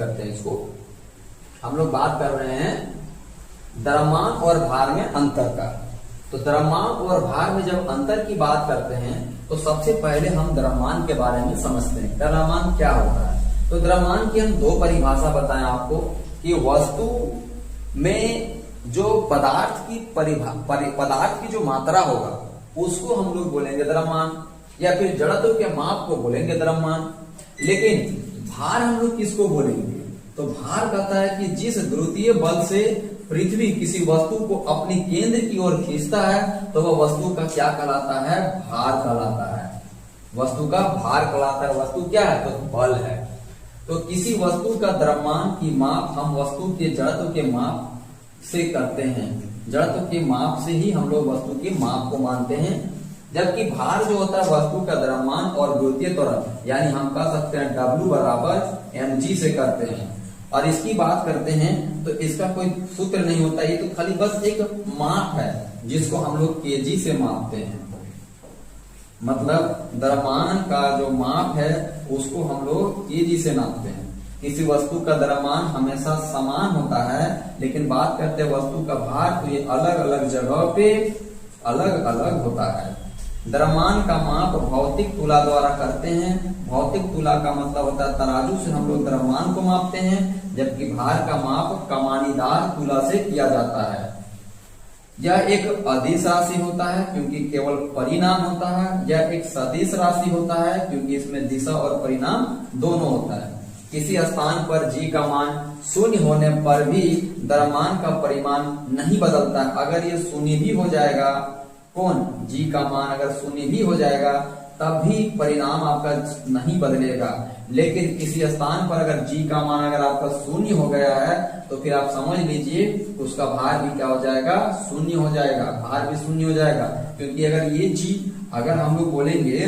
करते हैं इसको। हम लोग बात कर रहे हैं द्रव्यमान और भार में अंतर का। तो द्रव्यमान और भार में जब अंतर की बात करते हैं तो सबसे पहले हम द्रव्यमान के बारे में समझते हैं। द्रव्यमान क्या होता है? तो द्रव्यमान की हम दो परिभाषा बताएं आपको कि वस्तु में जो पदार्थ की जो मात्रा होगा उसको हम लोग बोलेंगे द्रव्यमान, या फिर जड़त्व के माप को बोलेंगे द्रव्यमान। लेकिन भार हम लोग किसको बोलेंगे? तो भार कहता है कि जिस गुरुत्वीय बल से पृथ्वी किसी वस्तु को अपनी केंद्र की ओर खींचता है तो वह वस्तु का क्या कहलाता है? भार कहलाता है। वस्तु का भार कहलाता है। वस्तु क्या है? तो बल है। तो किसी वस्तु का द्रव्यमान की माप हम वस्तु के जड़त्व के माप से करते हैं। जड़त्व के माप से ही हम लोग वस्तु के माप को मानते हैं। जबकि भार जो होता है वस्तु का द्रव्यमान और गुरुत्वीय त्वरण, यानी हम कह सकते हैं W बराबर mg से करते हैं। और इसकी बात करते हैं तो इसका कोई सूत्र नहीं होता, ये तो खाली बस एक माप है जिसको हम लोग kg से मापते हैं। मतलब द्रव्यमान का जो माप है उसको हम लोग kg से नापते हैं। किसी वस्तु का द्रव्यमान हमेशा समान होता है, लेकिन बात करते हैं वस्तु का भार तो ये अलग अलग जगह पे अलग अलग होता है। द्रव्यमान का माप भौतिक तुला द्वारा करते हैं। भौतिक तुला का मतलब होता है तराजू से हम लोग द्रव्यमान को मापते हैं, जबकि भार का माप कमानीदार तुला से किया जाता है। यह एक अदिश राशि होता है क्योंकि केवल परिणाम होता है। यह एक सदिश राशि होता है क्योंकि इसमें दिशा और परिणाम दोनों होता है। किसी स्थान पर g का मान शून्य होने पर भी द्रव्यमान का परिमाण नहीं बदलता। अगर ये शून्य भी हो जाएगा, g का मान अगर शून्य भी हो जाएगा तब भी परिणाम आपका नहीं बदलेगा। लेकिन किसी स्थान पर अगर g का मान अगर आपका शून्य हो गया है तो फिर आप समझ लीजिए उसका भार भी क्या हो जाएगा? शून्य हो जाएगा। भार भी शून्य हो जाएगा, क्योंकि अगर ये g अगर हम लोग बोलेंगे